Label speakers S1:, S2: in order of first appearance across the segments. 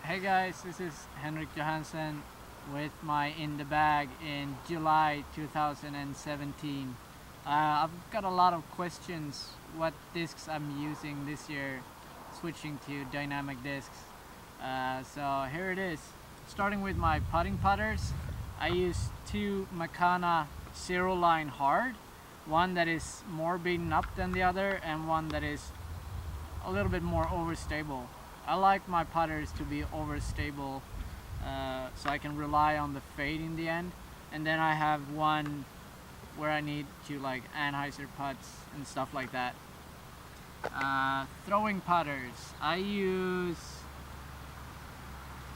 S1: Hey guys, this is Henrik Johansen with my In the Bag in July 2017. I've got a lot of questions what discs I'm using this year, switching to dynamic discs. So here it is. Starting with my putting putters, I use two Makana Zero Line Hard, one that is more beaten up than the other and one that is a little bit more overstable. I like my putters to be overstable so I can rely on the fade in the end. And then I have one where I need to like Anheuser putts and stuff like that. Throwing putters, I use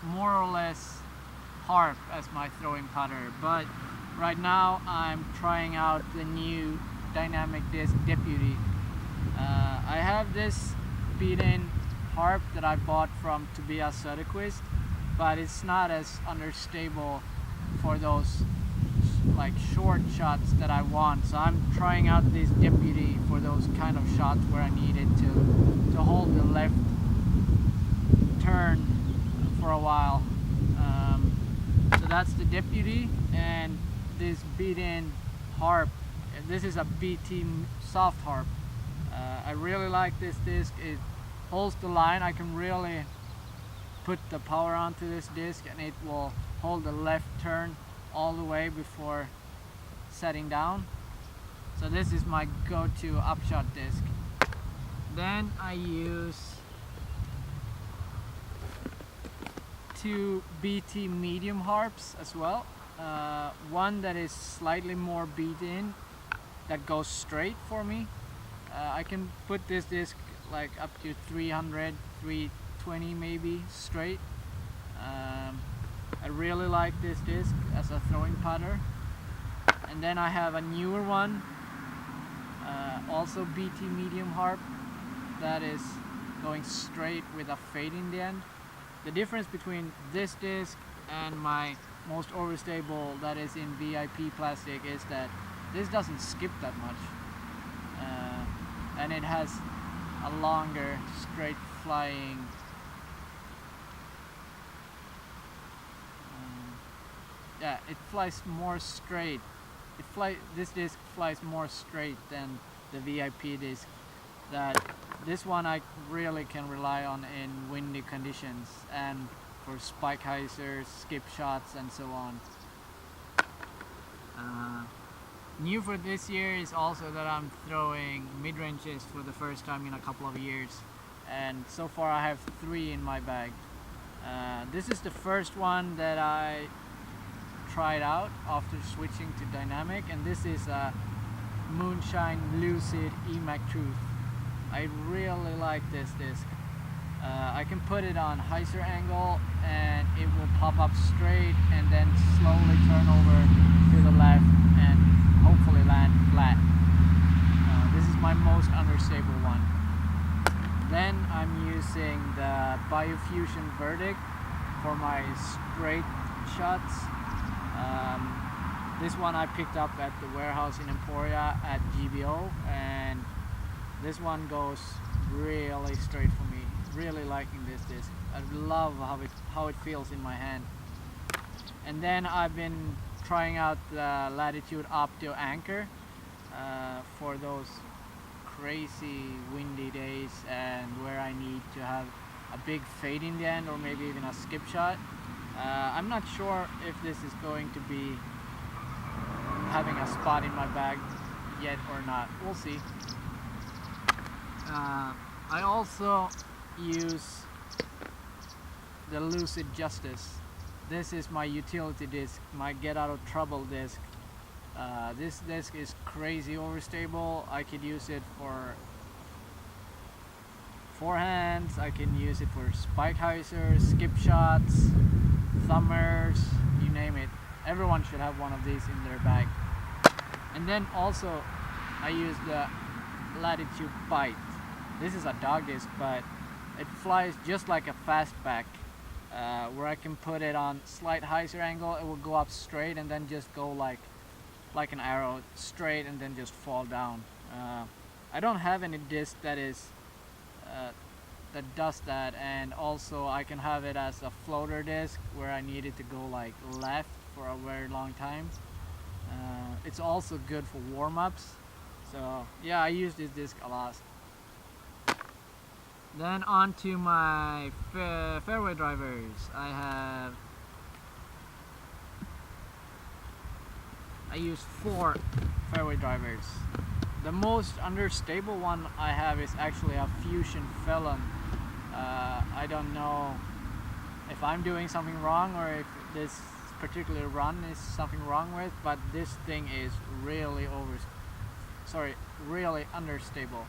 S1: more or less Harp as my throwing putter, but right now I'm trying out the new Dynamic Disc Deputy. I have this beat-in Harp that I bought from Tobias Söderqvist, but it's not as understable for those like short shots that I want. So I'm trying out this Deputy for those kind of shots where I need it to hold the left turn for a while. So that's the Deputy, and this beat-in Harp. This is a BT soft Harp. I really like this disc. It holds the line. I can really put the power onto this disc and it will hold the left turn all the way before setting down. So this is my go-to upshot disc. Then I use two BT medium harps as well. One that is slightly more beat in, that goes straight for me. I can put this disc like up to 300, 320 maybe straight. I really like this disc as a throwing putter. And then I have a newer one, also BT medium harp, that is going straight with a fade in the end. The difference between this disc and my most overstable that is in VIP plastic is that this doesn't skip that much, and it has a longer straight flying it flies more straight. This disc flies more straight than the VIP disc. That this one I really can rely on in windy conditions and for spike hyzers, skip shots and so on. New for this year is also that I'm throwing mid-ranges for the first time in a couple of years, and so far I have 3 in my bag. This is the first one that I tried out after switching to dynamic, and this is a Moonshine Lucid EMAC Truth. I really like this disc. I can put it on hyzer angle and it will pop up straight and then slowly turn over to the left and hopefully land flat. This is my most understable one. Then I'm using the Biofusion Verdict for my straight shots. This one I picked up at the warehouse in Emporia at GBO, and this one goes really straight for me. Really liking this disc. I love how it feels in my hand. And then I've been trying out the Latitude Optio Anchor for those crazy windy days and where I need to have a big fade in the end or maybe even a skip shot. I'm not sure if this is going to be having a spot in my bag yet or not. We'll see. I also use the Lucid Justice. This is my utility disc, my get out of trouble disc. This disc is crazy overstable. I could use it for forehands, I can use it for spike hyzers, skip shots, thumbers, you name it. Everyone should have one of these in their bag. And then also I use the Latitude Bite. This is a dog disc, but it flies just like a fastback, where I can put it on slight hyzer angle. It will go up straight and then just go like an arrow straight and then just fall down. I don't have any disc that is that does that, and also I can have it as a floater disc where I need it to go like left for a very long time. It's also good for warm-ups, so yeah, I use this disc a lot. Then on to my fairway drivers. I use 4 fairway drivers. The most understable one I have is actually a Fusion Felon. I don't know if I'm doing something wrong or if this particular run is something wrong with, but this thing is really really understable.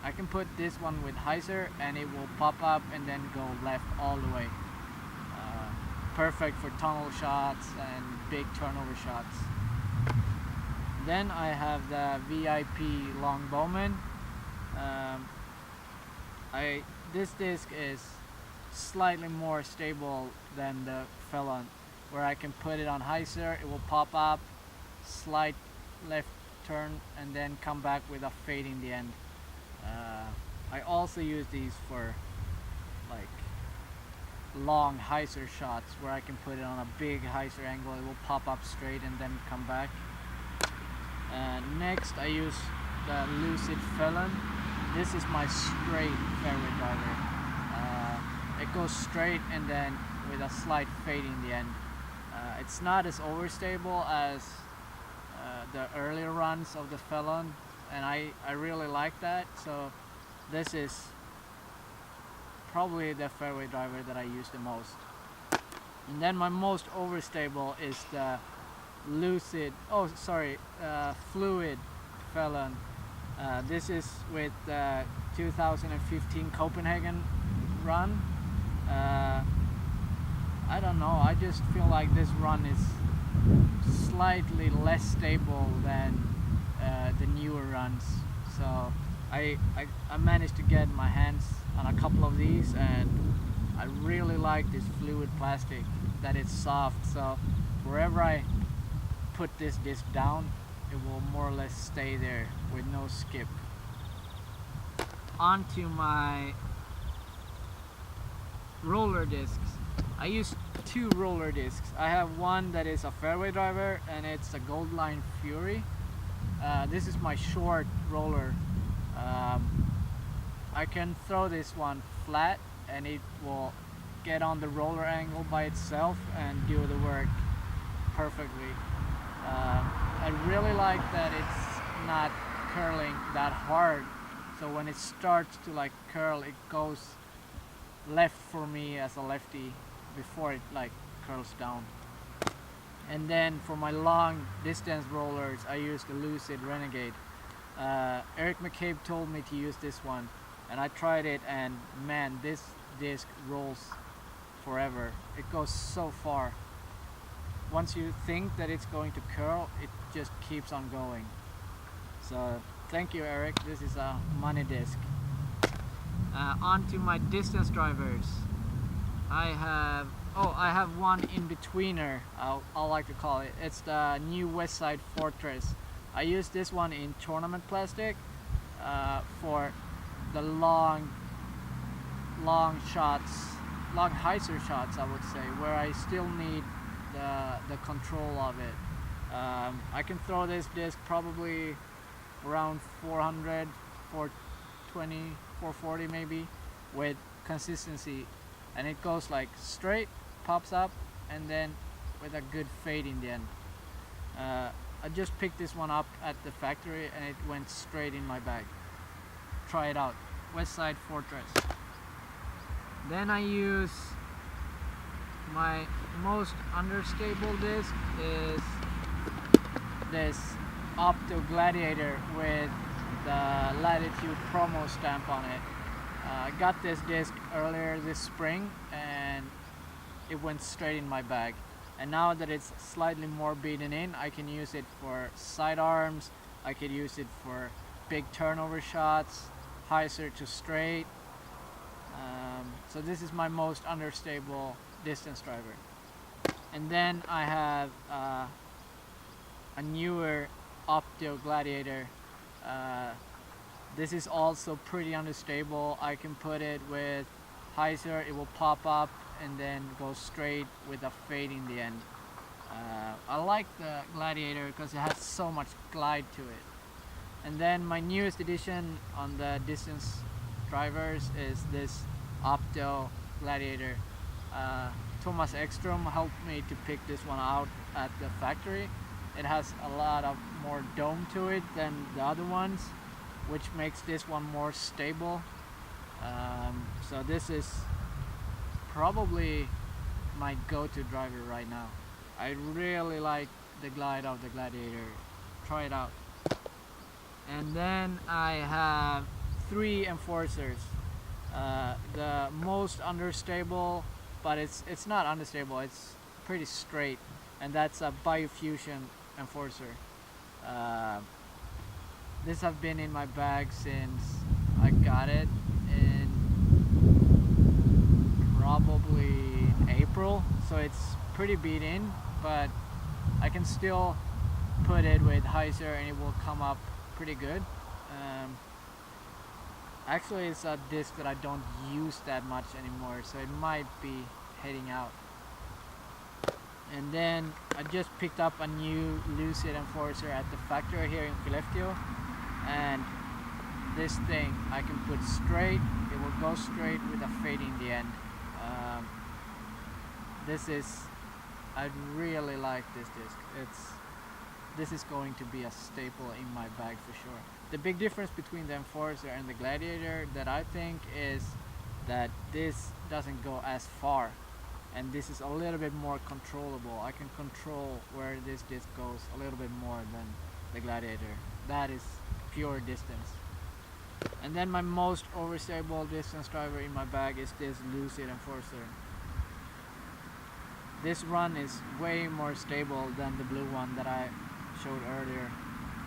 S1: I can put this one with hyzer and it will pop up and then go left all the way. Perfect for tunnel shots and big turnover shots. Then I have the VIP Long Bowman. This disc is slightly more stable than the Felon, where I can put it on hyzer, it will pop up, slight left turn, and then come back with a fade in the end. I also use these for like long hyzer shots where I can put it on a big hyzer angle, it will pop up straight and then come back. Next I use the Lucid Felon. This is my straight fairway driver. It goes straight and then with a slight fade in the end. It's not as overstable as the earlier runs of the Felon, and I really like that, so this is probably the fairway driver that I use the most. And then my most overstable is the Fluid Felon. This is with the 2015 Copenhagen run. I don't know, I just feel like this run is slightly less stable than the newer runs, so I managed to get my hands on a couple of these, and I really like this fluid plastic, that it's soft, so wherever I put this disc down, it will more or less stay there with no skip. On to my roller discs. I use 2 roller discs. I have one that is a fairway driver and it's a Goldline Fury. This is my short roller. I can throw this one flat and it will get on the roller angle by itself and do the work perfectly. I really like that it's not curling that hard, so when it starts to like curl, it goes left for me as a lefty before it like curls down. And then for my long distance rollers, I use the Lucid Renegade. Eric McCabe told me to use this one, and I tried it, and man, this disc rolls forever. It goes so far. Once you think that it's going to curl, it just keeps on going. So thank you, Eric. This is a money disc. On to my distance drivers. I have one in-betweener, I like to call it. It's the new Westside Fortress. I use this one in tournament plastic for the long shots, long hyzer shots, I would say, where I still need the control of it. I can throw this disc probably around 400, 420, 440 maybe, with consistency, and it goes like straight, pops up, and then with a good fade in the end. I just picked this one up at the factory and it went straight in my bag. Try it out. Westside Fortress. Then I use my most understable disc is this Opto Gladiator with the Latitude promo stamp on it. I got this disc earlier this spring and it went straight in my bag. And now that it's slightly more beaten in, I can use it for sidearms, I could use it for big turnover shots, hyzer to straight. So this is my most understable distance driver. And then I have a newer Opto Gladiator. This is also pretty unstable. I can put it with hyzer, it will pop up and then go straight with a fade in the end. I like the Gladiator because it has so much glide to it. And then my newest addition on the distance drivers is this Opto Gladiator. Thomas Ekstrom helped me to pick this one out at the factory. It has a lot of more dome to it than the other ones, which makes this one more stable. So this is probably my go-to driver right now. I really like the glide of the Gladiator. Try it out. And then I have 3 Enforcers. The most understable, but it's not understable, it's pretty straight, and that's a Biofusion Enforcer. This have been in my bag since I got it in probably April, so it's pretty beat in, but I can still put it with hyzer and it will come up pretty good. Actually, it's a disc that I don't use that much anymore, so it might be heading out. And then I just picked up a new Lucid Enforcer at the factory here in Skellefteå, and this thing I can put straight, it will go straight with a fade in the end. I really like this disc. This is going to be a staple in my bag for sure. The big difference between the Enforcer and the Gladiator that I think is that this doesn't go as far, and this is a little bit more controllable. I can control where this disc goes a little bit more than the Gladiator. That is pure distance. And then my most overstable distance driver in my bag is this Lucid Enforcer. This run is way more stable than the blue one that I showed earlier.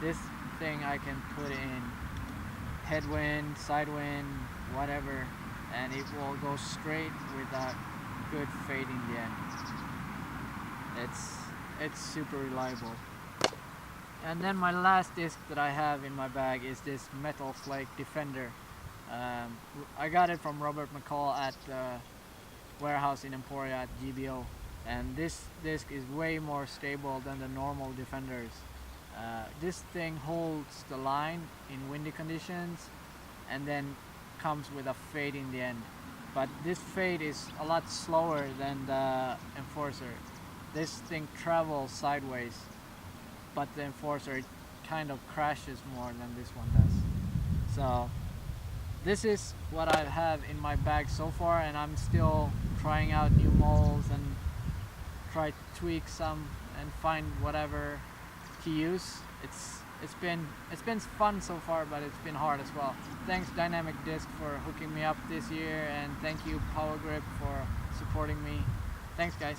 S1: This thing I can put in headwind, sidewind, whatever, and it will go straight with a good fade in the end. It's super reliable. And then my last disc that I have in my bag is this Metal Flake Defender. I got it from Robert McCall at the warehouse in Emporia at GBO, and this disc is way more stable than the normal Defenders. This thing holds the line in windy conditions and then comes with a fade in the end. But this fade is a lot slower than the Enforcer. This thing travels sideways, but the Enforcer kind of crashes more than this one does. So this is what I have in my bag so far, and I'm still trying out new molds and try to tweak some and find whatever to use. It's been fun so far, but it's been hard as well. Thanks Dynamic Disc for hooking me up this year, and thank you Power Grip for supporting me. Thanks guys.